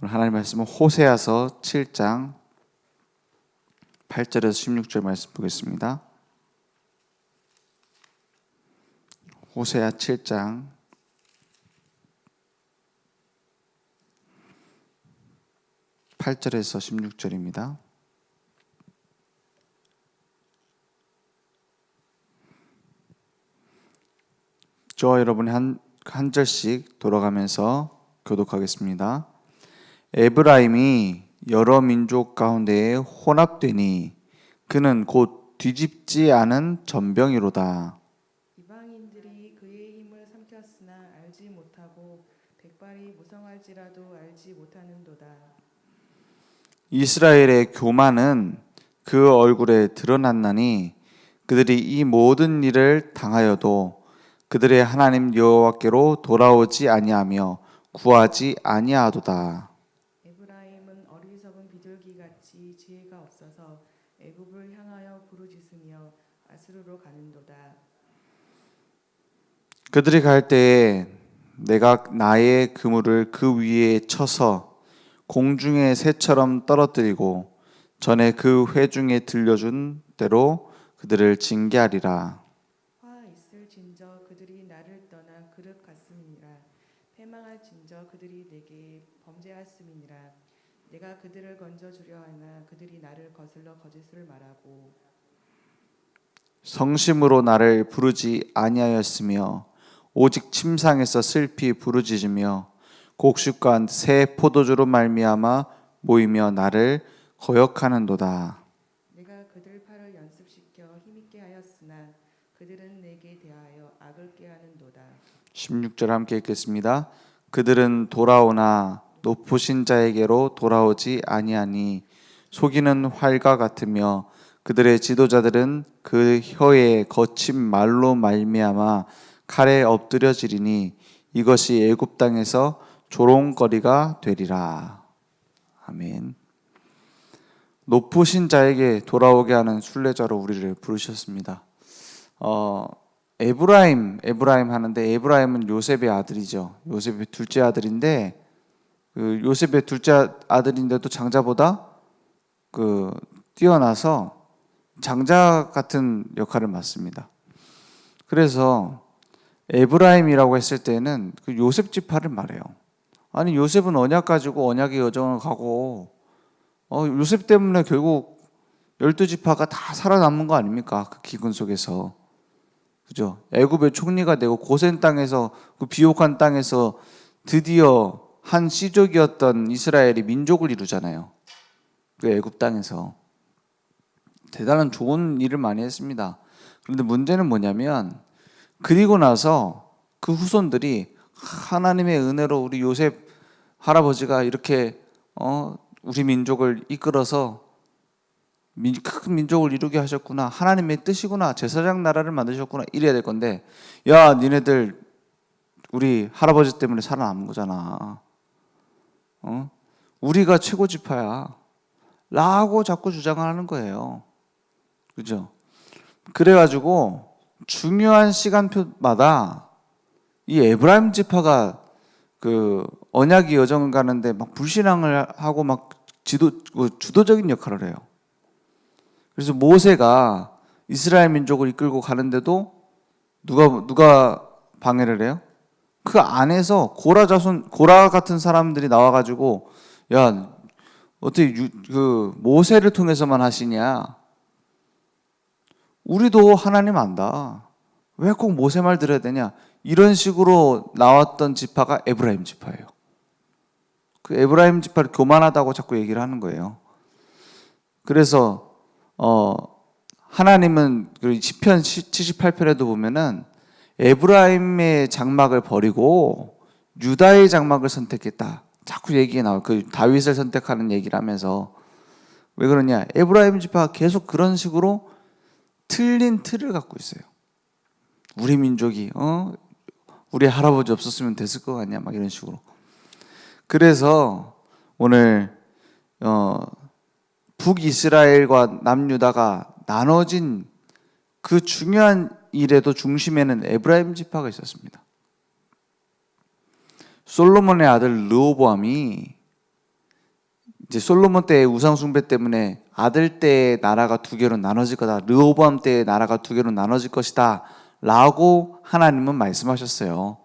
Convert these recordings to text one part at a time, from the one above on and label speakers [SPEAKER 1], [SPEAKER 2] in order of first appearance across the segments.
[SPEAKER 1] 오늘 하나님 말씀은 호세아서 7장 8절에서 16절 말씀 보겠습니다. 호세아 7장 8절에서 16절입니다. 저와 여러분이 한 절씩 돌아가면서 교독하겠습니다. 에브라임이 여러 민족 가운데에 혼합되니 그는 곧 뒤집지 않은 전병이로다.
[SPEAKER 2] 이방인들이 그의 힘을 삼켰으나 알지 못하고 백발이 무성할지라도 알지 못하는도다.
[SPEAKER 1] 이스라엘의 교만은 그 얼굴에 드러났나니 그들이 이 모든 일을 당하여도 그들의 하나님 여호와께로 돌아오지 아니하며 구하지 아니하도다.
[SPEAKER 2] 에브라임은 어리석은 비둘기같이 지혜가 없어서 애굽을 향하여 부르짖으며 아수르로 가는도다.
[SPEAKER 1] 그들이 갈 때에 내가 나의 그물을 그 위에 쳐서 공중의 새처럼 떨어뜨리고 전에 그 회중에 들려준 대로 그들을 징계하리라.
[SPEAKER 2] 화 있을진저 그들이 나를 떠나 그릇 같음이니라. 패망할진저 그들이 내게 범죄하였음이니라. 내가 그들을 건져주려 하나 그들이 나를 거슬러 거짓을 말하고
[SPEAKER 1] 성심으로 나를 부르지 아니하였으며 오직 침상에서 슬피 부르짖으며 곡식과 새 포도주로 말미암아 모이며 나를 거역하는도다.
[SPEAKER 2] 내가 그들 팔을 연습시켜 힘있게 하였으나 그들은 내게 대하여 악을 꾀하는도다.
[SPEAKER 1] 16절 함께 읽겠습니다. 그들은 돌아오나 높으신 자에게로 돌아오지 아니하니 속이는 활과 같으며 그들의 지도자들은 그 혀의 거친 말로 말미암아 칼에 엎드려지리니 이것이 애굽 땅에서 조롱거리가 되리라. 아멘. 높으신 자에게 돌아오게 하는 순례자로 우리를 부르셨습니다. 에브라임 하는데 에브라임은 요셉의 아들이죠. 요셉의 둘째 아들인데 그 요셉의 둘째 아들인데도 장자보다 뛰어나서 장자 같은 역할을 맡습니다. 그래서 에브라임이라고 했을 때는 그 요셉 지파를 말해요. 아니 요셉은 언약 가지고 언약의 여정을 가고 요셉 때문에 결국 12지파가 다 살아남은 거 아닙니까? 그 기근 속에서. 그죠? 애굽의 총리가 되고 고센 땅에서 그 비옥한 땅에서 드디어 한 씨족이었던 이스라엘이 민족을 이루잖아요. 그 애굽 땅에서. 대단한 좋은 일을 많이 했습니다. 그런데 문제는 뭐냐면 그리고 나서 그 후손들이 하나님의 은혜로 우리 요셉 할아버지가 이렇게 우리 민족을 이끌어서 큰 민족을 이루게 하셨구나. 하나님의 뜻이구나. 제사장 나라를 만드셨구나. 이래야 될 건데 야 니네들 우리 할아버지 때문에 살아남은 거잖아. 우리가 최고 지파야 라고 자꾸 주장을 하는 거예요. 그죠? 그래가지고 중요한 시간표마다 이 에브라임 지파가 그 언약의 여정을 가는데 막 불신앙을 하고 막 주도적인 역할을 해요. 그래서 모세가 이스라엘 민족을 이끌고 가는데도 누가 방해를 해요? 그 안에서 고라 같은 사람들이 나와가지고 야 어떻게 그 모세를 통해서만 하시냐? 우리도 하나님 안다. 왜 꼭 모세 말 들어야 되냐? 이런 식으로 나왔던 지파가 에브라임 지파예요. 그 에브라임 지파를 교만하다고 자꾸 얘기를 하는 거예요. 그래서 하나님은 시편 78편에도 보면은 에브라임의 장막을 버리고 유다의 장막을 선택했다. 자꾸 얘기가 나와요. 그 다윗을 선택하는 얘기를 하면서 왜 그러냐? 에브라임 지파가 계속 그런 식으로 틀린 틀을 갖고 있어요. 우리 민족이 우리 할아버지 없었으면 됐을 것 같냐? 막 이런 식으로. 그래서 오늘 북이스라엘과 남유다가 나눠진 그 중요한 일에도 중심에는 에브라임 지파가 있었습니다. 솔로몬의 아들 르호보암이 이제 솔로몬 때의 우상 숭배 때문에 아들 때의 나라가 두 개로 나눠질 거다. 르호보암 때의 나라가 두 개로 나눠질 것이다. 라고 하나님은 말씀하셨어요.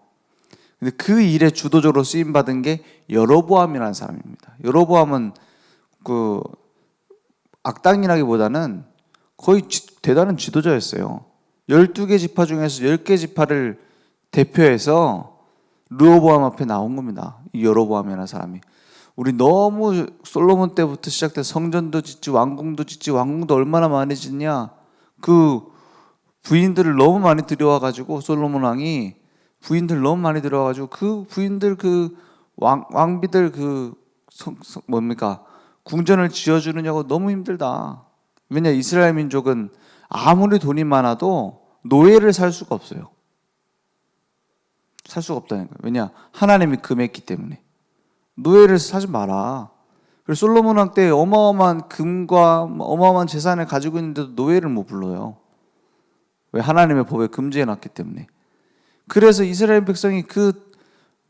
[SPEAKER 1] 근데 그 일에 주도적으로 쓰임 받은 게 여로보암이라는 사람입니다. 여로보암은 그 악당이라기보다는 거의 대단한 지도자였어요. 12개 지파 중에서 10개 지파를 대표해서 르호보암 앞에 나온 겁니다. 이 여로보암이라는 사람이. 우리 너무 솔로몬 때부터 시작돼 성전도 짓지 왕궁도 얼마나 많이 짓냐. 그 부인들을 너무 많이 들여와가지고 솔로몬 왕이 부인들 너무 많이 들여와가지고 그 부인들 그 왕비들 그 뭡니까 궁전을 지어주느냐고 너무 힘들다. 왜냐 이스라엘 민족은 아무리 돈이 많아도 노예를 살 수가 없어요. 살 수가 없다는 거예요. 왜냐 하나님이 금했기 때문에. 노예를 사지 마라. 그래서 솔로몬 왕 때 어마어마한 금과 어마어마한 재산을 가지고 있는데도 노예를 못 불러요. 왜? 하나님의 법에 금지해 놨기 때문에. 그래서 이스라엘 백성이 그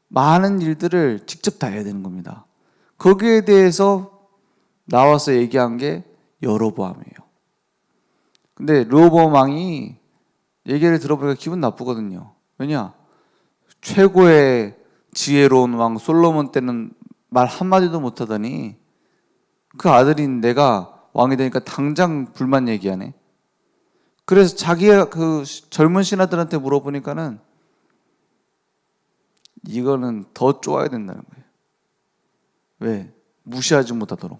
[SPEAKER 1] 많은 일들을 직접 다 해야 되는 겁니다. 거기에 대해서 나와서 얘기한 게 여로보암이에요. 근데 르호보암 왕이 얘기를 들어보니까 기분 나쁘거든요. 왜냐? 최고의 지혜로운 왕 솔로몬 때는 말 한마디도 못하더니 그 아들인 내가 왕이 되니까 당장 불만 얘기하네. 그래서 자기가 그 젊은 신하들한테 물어보니까는 이거는 더 쪼아야 된다는 거예요. 왜? 무시하지 못하도록.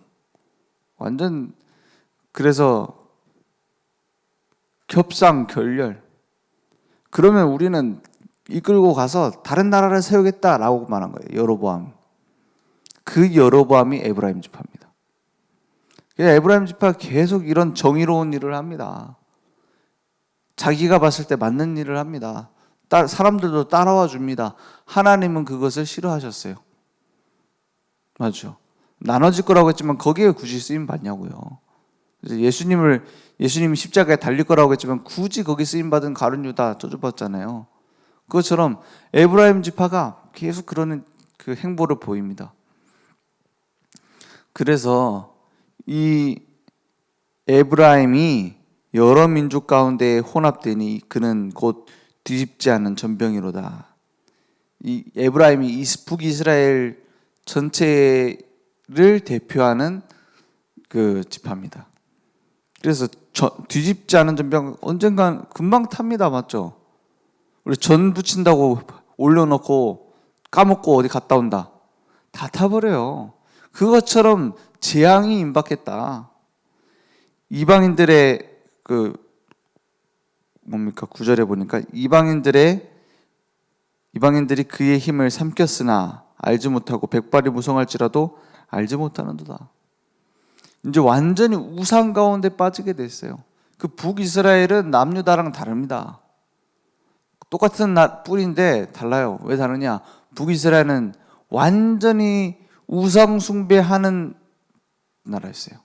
[SPEAKER 1] 완전 그래서 겹상결렬. 그러면 우리는 이끌고 가서 다른 나라를 세우겠다라고 말한 거예요. 여로보암. 그 여로보암이 에브라임 지파입니다. 에브라임 지파가 계속 이런 정의로운 일을 합니다. 자기가 봤을 때 맞는 일을 합니다. 사람들도 따라와 줍니다. 하나님은 그것을 싫어하셨어요. 맞죠? 나눠질 거라고 했지만 거기에 굳이 쓰임 받냐고요. 예수님이 십자가에 달릴 거라고 했지만 굳이 거기 쓰임 받은 가룟 유다 저주받잖아요. 그것처럼 에브라임 지파가 계속 그러는 그 행보를 보입니다. 그래서 이 에브라임이 여러 민족 가운데 혼합되니 그는 곧 뒤집지 않은 전병이로다. 이 에브라임이 북이스라엘 전체를 대표하는 그 지파입니다. 그래서 뒤집지 않은 전병 언젠간 금방 탑니다. 맞죠? 우리 전 부친다고 올려놓고 까먹고 어디 갔다 온다. 다 타버려요. 그것처럼 재앙이 임박했다. 이방인들의 그 뭡니까 9절에 보니까 이방인들이 그의 힘을 삼켰으나 알지 못하고 백발이 무성할지라도 알지 못하는도다. 이제 완전히 우상 가운데 빠지게 됐어요. 그 북이스라엘은 남유다랑 다릅니다. 똑같은 뿌리인데 달라요. 왜 다르냐? 북이스라엘은 완전히 우상 숭배하는 나라였어요.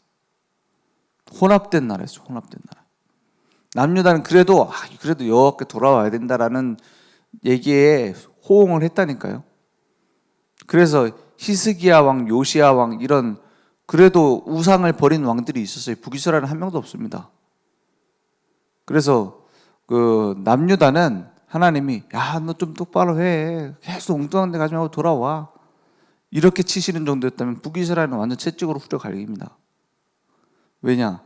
[SPEAKER 1] 혼합된 나라였어요. 혼합된 나라. 남유다는 그래도 여호와께 돌아와야 된다라는 얘기에 호응을 했다니까요. 그래서 히스기야 왕, 요시야 왕 이런 그래도 우상을 버린 왕들이 있었어요. 북이스라엘은 한 명도 없습니다. 그래서 그 남유다는 하나님이 야, 너 좀 똑바로 해. 계속 엉뚱한 데 가지 말고 돌아와. 이렇게 치시는 정도였다면 북이스라엘은 완전 채찍으로 후려 갈깁니다. 왜냐?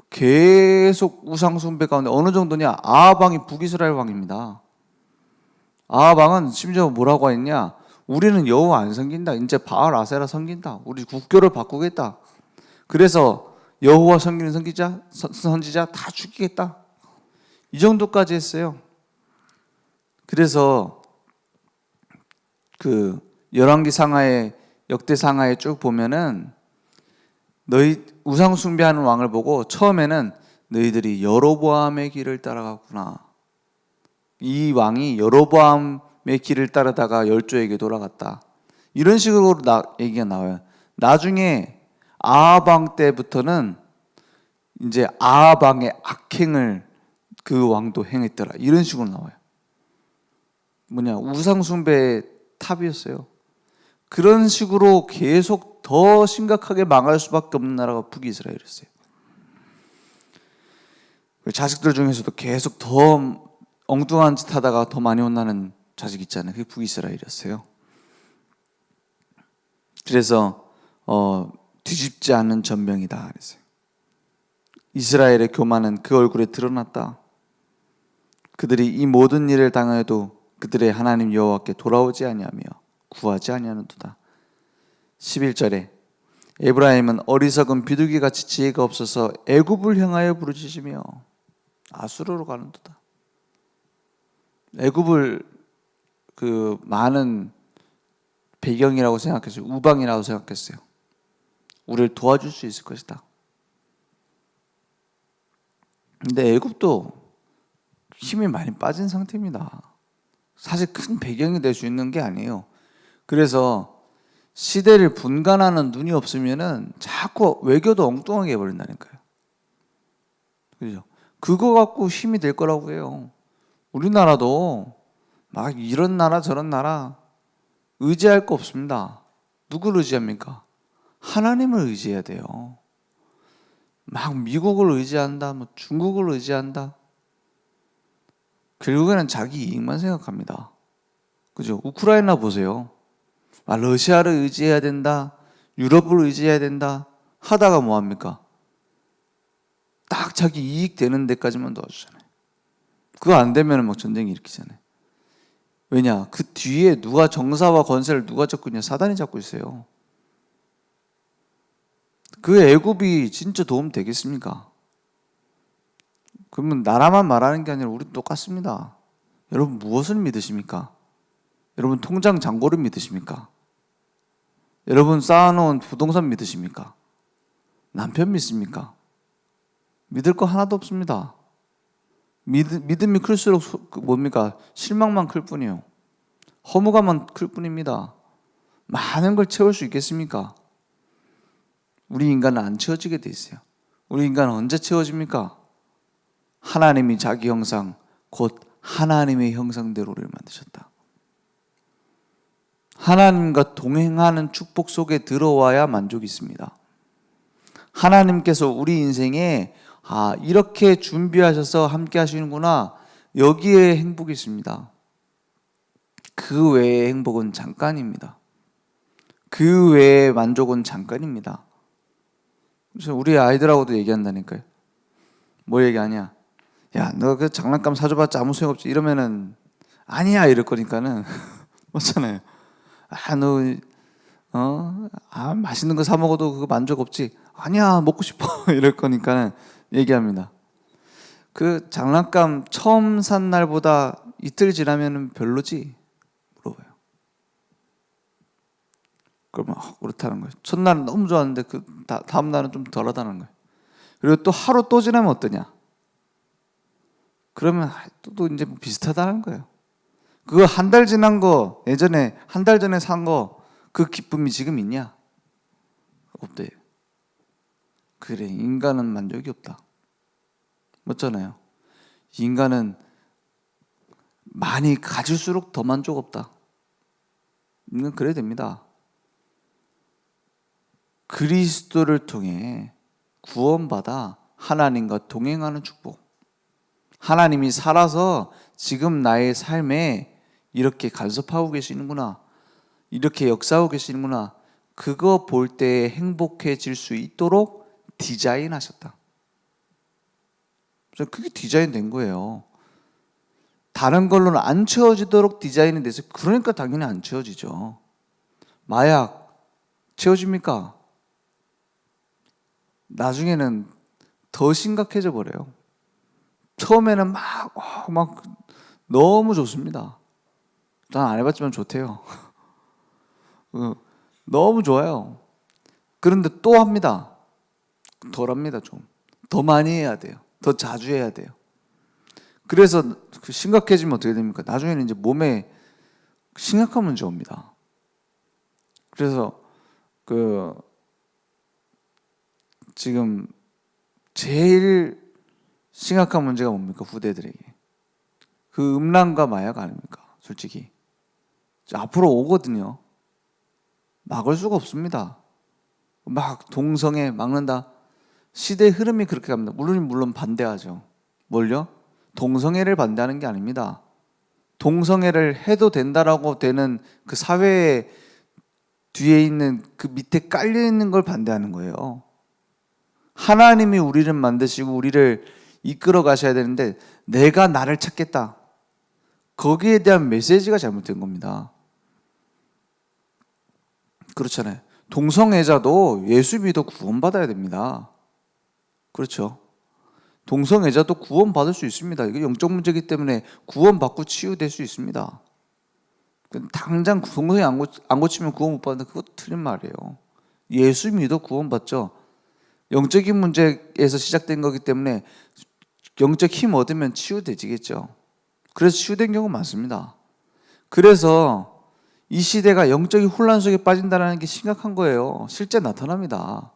[SPEAKER 1] 계속 우상 숭배 가운데 어느 정도냐? 아합 왕이 북이스라엘 왕입니다. 아합 왕은 심지어 뭐라고 했냐? 우리는 여호와 안 섬긴다. 이제 바알 아세라 섬긴다. 우리 국교를 바꾸겠다. 그래서 여호와 섬기는 선지자 다 죽이겠다. 이 정도까지 했어요. 그래서 그 열왕기 상하에 역대 상하에 쭉 보면은 너희 우상 숭배하는 왕을 보고 처음에는 너희들이 여로보암의 길을 따라갔구나. 이 왕이 여로보암의 길을 따르다가 열조에게 돌아갔다. 이런 식으로 얘기가 나와요. 나중에 아합 왕 때부터는 이제 아합 왕의 악행을 그 왕도 행했더라. 이런 식으로 나와요. 우상 숭배의 탑이었어요. 그런 식으로 계속 더 심각하게 망할 수밖에 없는 나라가 북이스라엘이었어요. 자식들 중에서도 계속 더 엉뚱한 짓 하다가 더 많이 혼나는 자식 있잖아요. 그게 북이스라엘이었어요. 그래서 뒤집지 않는 전병이다 그랬어요. 이스라엘의 교만은 그 얼굴에 드러났다. 그들이 이 모든 일을 당하여도 그들의 하나님 여호와께 돌아오지 아니하며 구하지 아니하는도다. 11절에 에브라임은 어리석은 비둘기같이 지혜가 없어서 애굽을 향하여 부르짖으며 아수르로 가는도다. 애굽을 그 많은 배경이라고 생각했어요. 우방이라고 생각했어요. 우리를 도와줄 수 있을 것이다. 근데 애굽도 힘이 많이 빠진 상태입니다. 사실 큰 배경이 될 수 있는 게 아니에요. 그래서 시대를 분간하는 눈이 없으면은 자꾸 외교도 엉뚱하게 해버린다니까요. 그죠? 그거 갖고 힘이 될 거라고 해요. 우리나라도 막 이런 나라 저런 나라 의지할 거 없습니다. 누구를 의지합니까? 하나님을 의지해야 돼요. 막 미국을 의지한다, 뭐 중국을 의지한다. 결국에는 자기 이익만 생각합니다. 그죠? 우크라이나 보세요. 러시아를 의지해야 된다, 유럽을 의지해야 된다 하다가 뭐합니까? 딱 자기 이익 되는 데까지만 도와주잖아요. 그거 안 되면 막 전쟁이 일으키잖아요. 왜냐? 그 뒤에 누가 정사와 권세를 누가 잡고 있냐? 사단이 잡고 있어요. 그 애굽이 진짜 도움 되겠습니까? 그러면 나라만 말하는 게 아니라 우리 똑같습니다. 여러분 무엇을 믿으십니까? 여러분 통장 잔고를 믿으십니까? 여러분 쌓아놓은 부동산 믿으십니까? 남편 믿습니까? 믿을 거 하나도 없습니다. 믿음이 클수록 뭡니까? 실망만 클 뿐이에요. 허무감만 클 뿐입니다. 많은 걸 채울 수 있겠습니까? 우리 인간은 안 채워지게 돼 있어요. 우리 인간은 언제 채워집니까? 하나님이 자기 형상, 곧 하나님의 형상대로를 만드셨다. 하나님과 동행하는 축복 속에 들어와야 만족이 있습니다. 하나님께서 우리 인생에 이렇게 준비하셔서 함께 하시는구나. 여기에 행복이 있습니다. 그 외의 행복은 잠깐입니다. 그 외의 만족은 잠깐입니다. 그래서 우리 아이들하고도 얘기한다니까요. 뭐 얘기하냐? 야, 너 그 장난감 사줘봤자 아무 소용없지. 이러면은 아니야 이럴 거니까는 맞잖아요. 맛있는 거 사 먹어도 그거 만족 없지. 아니야, 먹고 싶어. 이럴 거니까는 얘기합니다. 그 장난감 처음 산 날보다 이틀 지나면은 별로지? 물어봐요. 그러면 그렇다는 거예요. 첫날은 너무 좋았는데 그 다음 날은 좀 덜하다는 거예요. 그리고 또 하루 또 지나면 어떠냐? 그러면 또 이제 뭐 비슷하다는 거예요. 그거 한 달 지난 거, 예전에 한 달 전에 산 거 그 기쁨이 지금 있냐? 없대. 그래, 인간은 만족이 없다. 맞잖아요. 인간은 많이 가질수록 더 만족 없다. 이건 그래야 됩니다. 그리스도를 통해 구원받아 하나님과 동행하는 축복. 하나님이 살아서 지금 나의 삶에 이렇게 간섭하고 계시는구나. 이렇게 역사하고 계시는구나. 그거 볼 때 행복해질 수 있도록 디자인하셨다. 그게 디자인된 거예요. 다른 걸로는 안 채워지도록 디자인이 돼서 그러니까 당연히 안 채워지죠. 마약 채워집니까? 나중에는 더 심각해져 버려요. 처음에는 막 너무 좋습니다. 난 안 해봤지만 좋대요. 너무 좋아요. 그런데 또 합니다. 덜 합니다. 좀 더 많이 해야 돼요. 더 자주 해야 돼요. 그래서 심각해지면 어떻게 됩니까? 나중에는 이제 몸에 심각한 문제가 옵니다. 그래서 지금 제일 심각한 문제가 뭡니까? 후대들에게 음란과 마약 아닙니까? 솔직히 앞으로 오거든요. 막을 수가 없습니다. 막 동성애 막는다. 시대의 흐름이 그렇게 갑니다. 물론 반대하죠. 뭘요? 동성애를 반대하는 게 아닙니다. 동성애를 해도 된다라고 되는 그 사회의 뒤에 있는 그 밑에 깔려 있는 걸 반대하는 거예요. 하나님이 우리를 만드시고 우리를 이끌어 가셔야 되는데 내가 나를 찾겠다. 거기에 대한 메시지가 잘못된 겁니다. 그렇잖아요. 동성애자도 예수 믿어 구원받아야 됩니다. 그렇죠. 동성애자도 구원받을 수 있습니다. 이게 영적 문제이기 때문에 구원받고 치유될 수 있습니다. 당장 동성애 안 고치면 구원 못 받는다. 그것도 틀린 말이에요. 예수 믿어 구원받죠. 영적인 문제에서 시작된 거기 때문에 영적 힘 얻으면 치유되지겠죠. 그래서 치유된 경우가 많습니다. 그래서 이 시대가 영적인 혼란 속에 빠진다는 게 심각한 거예요. 실제 나타납니다.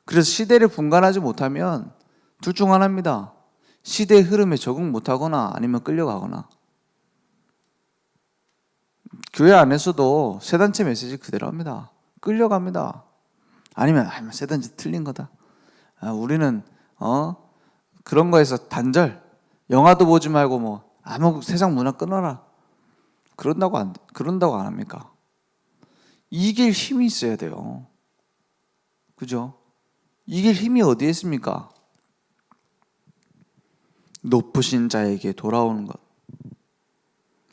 [SPEAKER 1] 그래서 시대를 분간하지 못하면 둘 중 하나입니다. 시대의 흐름에 적응 못하거나 아니면 끌려가거나. 교회 안에서도 세단체 메시지 그대로 합니다. 끌려갑니다. 아니면 세단체 틀린 거다. 우리는 그런 거에서 단절. 영화도 보지 말고 뭐 아무 세상 문화 끊어라. 그런다고 안 합니까? 이길 힘이 있어야 돼요. 그죠? 이길 힘이 어디에 있습니까? 높으신 자에게 돌아오는 것.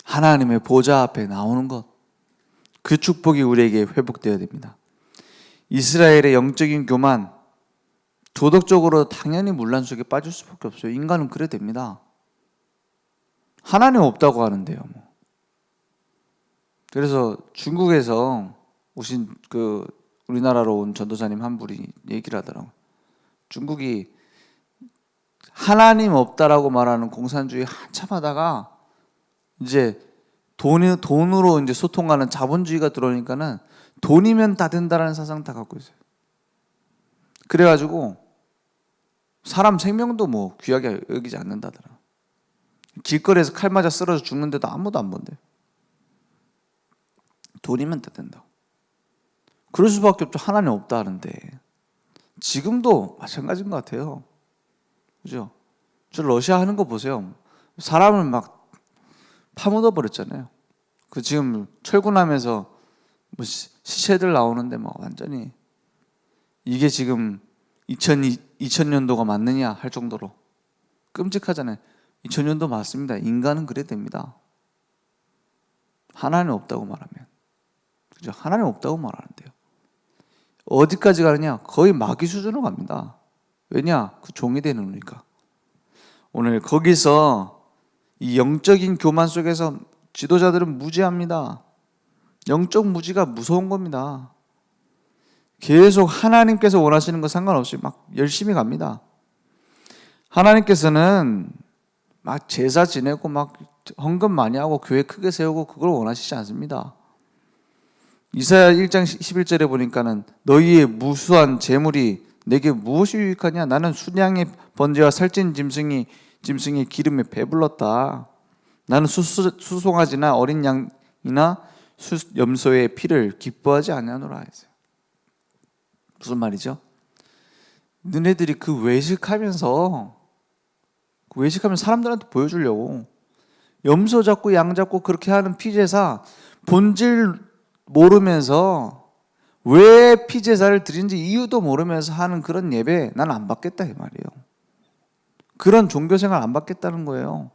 [SPEAKER 1] 하나님의 보좌 앞에 나오는 것. 그 축복이 우리에게 회복되어야 됩니다. 이스라엘의 영적인 교만, 도덕적으로 당연히 문란 속에 빠질 수밖에 없어요. 인간은 그래 됩니다. 하나님 없다고 하는데요. 그래서 중국에서 오신 우리나라로 온 전도사님 한 분이 얘기를 하더라고요. 중국이 하나님 없다라고 말하는 공산주의 한참 하다가 이제 돈으로 이제 소통하는 자본주의가 들어오니까는 돈이면 다 된다라는 사상 다 갖고 있어요. 그래가지고 사람 생명도 뭐 귀하게 여기지 않는다더라. 길거리에서 칼 맞아 쓰러져 죽는데도 아무도 안 본대. 돈이면 다 된다고. 그럴 수밖에 없죠. 하나님 없다 하는데 지금도 마찬가지인 것 같아요. 그죠? 저 러시아 하는 거 보세요. 사람을 막 파묻어 버렸잖아요. 그 지금 철군하면서 뭐 시체들 나오는데 막 완전히 이게 지금 2000년도가 맞느냐 할 정도로 끔찍하잖아요. 2000년도 맞습니다. 인간은 그래 됩니다. 하나님 없다고 말하면. 그죠? 하나님 없다고 말하는데요. 어디까지 가느냐? 거의 마귀 수준으로 갑니다. 왜냐? 그 종이 되는 거니까. 오늘 거기서 이 영적인 교만 속에서 지도자들은 무지합니다. 영적 무지가 무서운 겁니다. 계속 하나님께서 원하시는 거 상관없이 막 열심히 갑니다. 하나님께서는 막 제사 지내고 막 헌금 많이 하고 교회 크게 세우고 그걸 원하시지 않습니다. 이사야 1장 11절에 보니까는 너희의 무수한 재물이 내게 무엇이 유익하냐? 나는 순양의 번제와 살찐 짐승이 기름에 배불렀다. 나는 수송아지나 어린 양이나 염소의 피를 기뻐하지 아니하노라 했어요. 무슨 말이죠? 너네들이 외식하면서 사람들한테 보여주려고 염소 잡고 양 잡고 그렇게 하는 피제사 본질 모르면서 왜 피제사를 드린지 이유도 모르면서 하는 그런 예배 난 안 받겠다 이 말이에요. 그런 종교생활 안 받겠다는 거예요.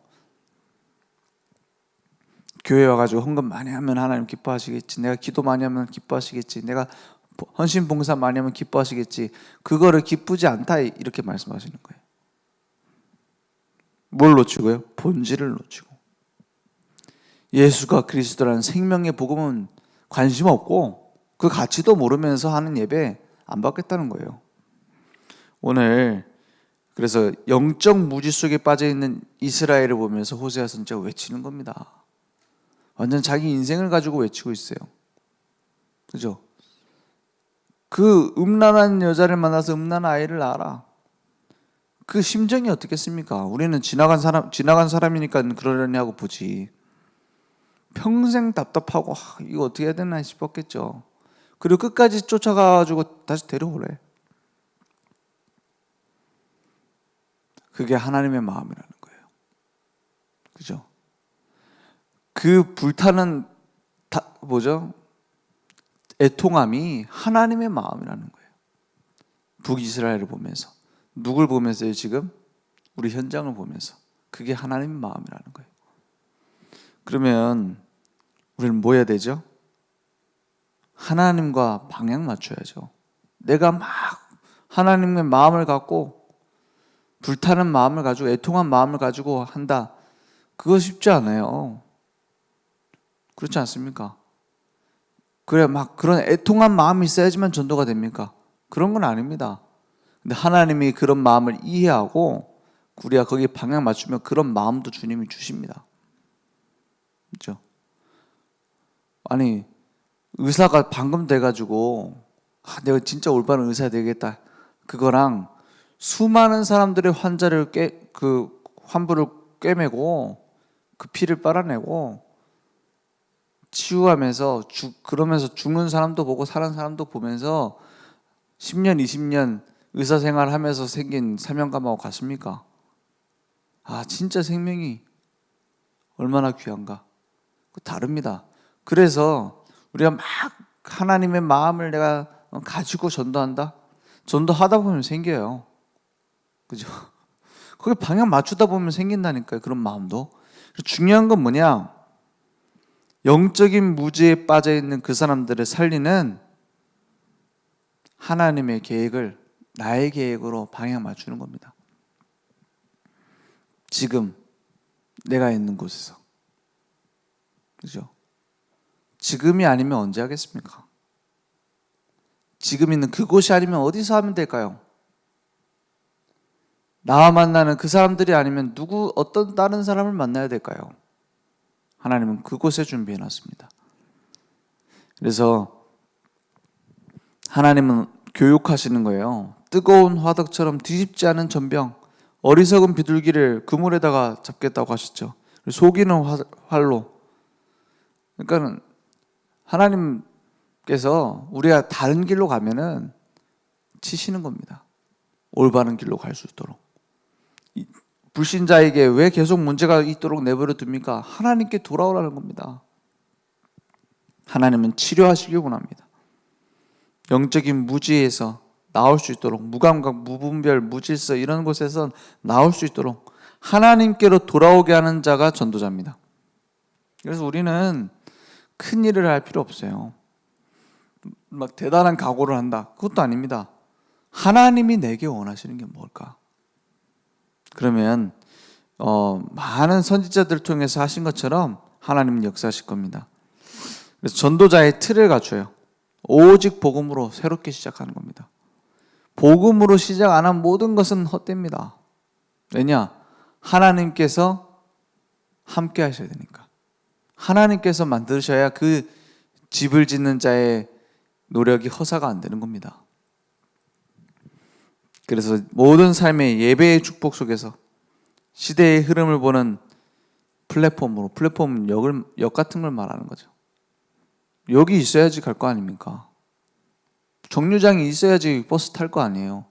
[SPEAKER 1] 교회 와가지고 헌금 많이 하면 하나님 기뻐하시겠지. 내가 기도 많이 하면 기뻐하시겠지. 내가 헌신 봉사 많이 하면 기뻐하시겠지. 그거를 기쁘지 않다 이렇게 말씀하시는 거예요. 뭘 놓치고요? 본질을 놓치고. 예수가 그리스도라는 생명의 복음은 관심 없고 그 가치도 모르면서 하는 예배 안 받겠다는 거예요. 오늘 그래서 영적 무지 속에 빠져있는 이스라엘을 보면서 호세아 선지자가 외치는 겁니다. 완전 자기 인생을 가지고 외치고 있어요. 그죠? 그 음란한 여자를 만나서 음란한 아이를 낳아라. 그 심정이 어떻겠습니까? 우리는 지나간 사람이니까 그러려니 하고 보지. 평생 답답하고 이거 어떻게 해야 되나 싶었겠죠. 그리고 끝까지 쫓아가가지고 다시 데려오래. 그게 하나님의 마음이라는 거예요. 그죠? 그 불타는 애통함이 하나님의 마음이라는 거예요. 북이스라엘을 보면서. 누굴 보면서요, 지금? 우리 현장을 보면서. 그게 하나님의 마음이라는 거예요. 그러면 우리는 뭐 해야 되죠? 하나님과 방향 맞춰야죠. 내가 막 하나님의 마음을 갖고 불타는 마음을 가지고 애통한 마음을 가지고 한다. 그거 쉽지 않아요. 그렇지 않습니까? 그래 막 그런 애통한 마음이 있어야지만 전도가 됩니까? 그런 건 아닙니다. 근데 하나님이 그런 마음을 이해하고 우리가 거기에 방향 맞추면 그런 마음도 주님이 주십니다. 그렇죠? 아니 의사가 방금 돼가지고 내가 진짜 올바른 의사 되겠다. 그거랑 수많은 사람들의 그 환부를 꿰매고 그 피를 빨아내고 치유하면서 그러면서 죽는 사람도 보고 사는 사람도 보면서 10년, 20년 의사 생활 하면서 생긴 사명감하고 같습니까? 진짜 생명이 얼마나 귀한가. 다릅니다. 그래서 우리가 막 하나님의 마음을 내가 가지고 전도한다? 전도하다 보면 생겨요. 그죠? 거기 방향 맞추다 보면 생긴다니까요. 그런 마음도. 중요한 건 뭐냐? 영적인 무지에 빠져 있는 그 사람들을 살리는 하나님의 계획을 나의 계획으로 방향 맞추는 겁니다. 지금 내가 있는 곳에서. 그죠? 지금이 아니면 언제 하겠습니까? 지금 있는 그곳이 아니면 어디서 하면 될까요? 나와 만나는 그 사람들이 아니면 어떤 다른 사람을 만나야 될까요? 하나님은 그곳에 준비해 놨습니다. 그래서 하나님은 교육하시는 거예요. 뜨거운 화덕처럼 뒤집지 않은 전병, 어리석은 비둘기를 그물에다가 잡겠다고 하셨죠. 속이는 활로. 그러니까 하나님께서 우리가 다른 길로 가면은 치시는 겁니다. 올바른 길로 갈 수 있도록. 불신자에게 왜 계속 문제가 있도록 내버려 둡니까? 하나님께 돌아오라는 겁니다. 하나님은 치료하시길 원합니다. 영적인 무지에서 나올 수 있도록, 무감각, 무분별, 무질서 이런 곳에서 나올 수 있도록 하나님께로 돌아오게 하는 자가 전도자입니다. 그래서 우리는 큰 일을 할 필요 없어요. 막 대단한 각오를 한다. 그것도 아닙니다. 하나님이 내게 원하시는 게 뭘까? 그러면 많은 선지자들을 통해서 하신 것처럼 하나님은 역사하실 겁니다. 그래서 전도자의 틀을 갖춰요. 오직 복음으로 새롭게 시작하는 겁니다. 복음으로 시작 안 한 모든 것은 헛됩니다. 왜냐? 하나님께서 함께 하셔야 되니까. 하나님께서 만드셔야 그 집을 짓는 자의 노력이 허사가 안 되는 겁니다. 그래서 모든 삶의 예배의 축복 속에서 시대의 흐름을 보는 플랫폼 역 같은 걸 말하는 거죠. 여기 있어야지 갈 거 아닙니까? 정류장이 있어야지 버스 탈 거 아니에요.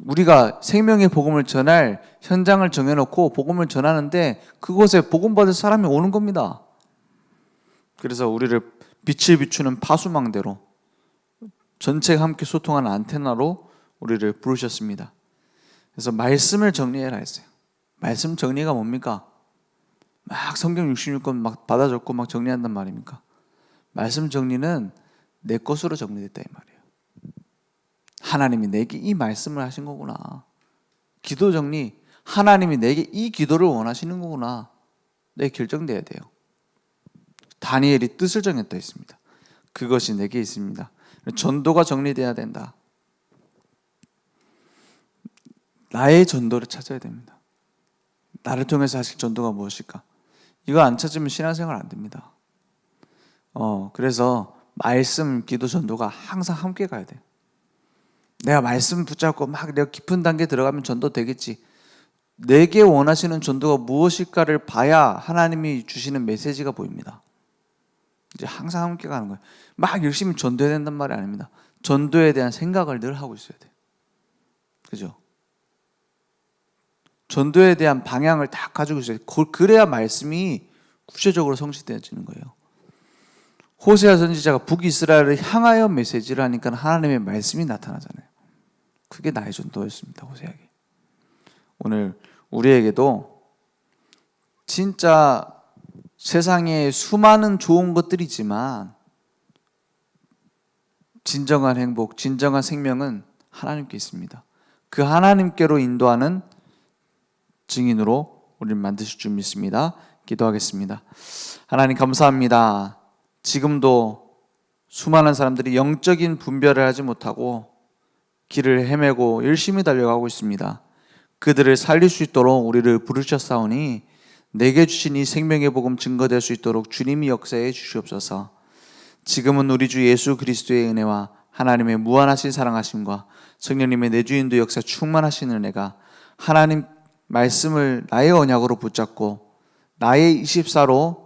[SPEAKER 1] 우리가 생명의 복음을 전할 현장을 정해놓고 복음을 전하는데 그곳에 복음 받을 사람이 오는 겁니다. 그래서 우리를 빛을 비추는 파수망대로 전체가 함께 소통하는 안테나로 우리를 부르셨습니다. 그래서 말씀을 정리해라 했어요. 말씀 정리가 뭡니까? 막 성경 66권 막 받아 적고 막 정리한단 말입니까? 말씀 정리는 내 것으로 정리됐다 이 말이에요. 하나님이 내게 이 말씀을 하신 거구나. 기도 정리, 하나님이 내게 이 기도를 원하시는 거구나. 내 결정돼야 돼요. 다니엘이 뜻을 정했다 했습니다. 그것이 내게 있습니다. 전도가 정리돼야 된다. 나의 전도를 찾아야 됩니다. 나를 통해서 하실 전도가 무엇일까? 이거 안 찾으면 신앙생활 안 됩니다. 그래서 말씀, 기도, 전도가 항상 함께 가야 돼요. 내가 말씀 붙잡고 막 내가 깊은 단계 들어가면 전도 되겠지. 내게 원하시는 전도가 무엇일까를 봐야 하나님이 주시는 메시지가 보입니다. 이제 항상 함께 가는 거예요. 막 열심히 전도해야 된단 말이 아닙니다. 전도에 대한 생각을 늘 하고 있어야 돼요. 그죠? 전도에 대한 방향을 다 가지고 있어야 돼요. 그래야 말씀이 구체적으로 성취되어지는 거예요. 호세아 선지자가 북이스라엘을 향하여 메시지를 하니까 하나님의 말씀이 나타나잖아요. 그게 나의 전도였습니다. 호세아에게. 오늘 우리에게도 진짜 세상에 수많은 좋은 것들이지만 진정한 행복, 진정한 생명은 하나님께 있습니다. 그 하나님께로 인도하는 증인으로 우리를 만드실 줄 믿습니다. 기도하겠습니다. 하나님 감사합니다. 지금도 수많은 사람들이 영적인 분별을 하지 못하고 길을 헤매고 열심히 달려가고 있습니다. 그들을 살릴 수 있도록 우리를 부르셨사오니 내게 주신 이 생명의 복음 증거될 수 있도록 주님이 역사해 주시옵소서. 지금은 우리 주 예수 그리스도의 은혜와 하나님의 무한하신 사랑하심과 성령님의 내주인도 역사 충만하신 은혜가 하나님 말씀을 나의 언약으로 붙잡고 나의 24로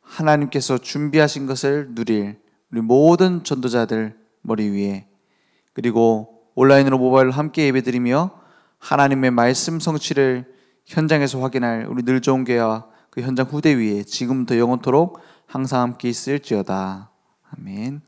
[SPEAKER 1] 하나님께서 준비하신 것을 누릴 우리 모든 전도자들 머리 위에, 그리고 온라인으로 모바일로 함께 예배드리며 하나님의 말씀 성취를 현장에서 확인할 우리 늘 좋은 교회와 그 현장 후대 위에 지금부터 영원토록 항상 함께 있을지어다. 아멘.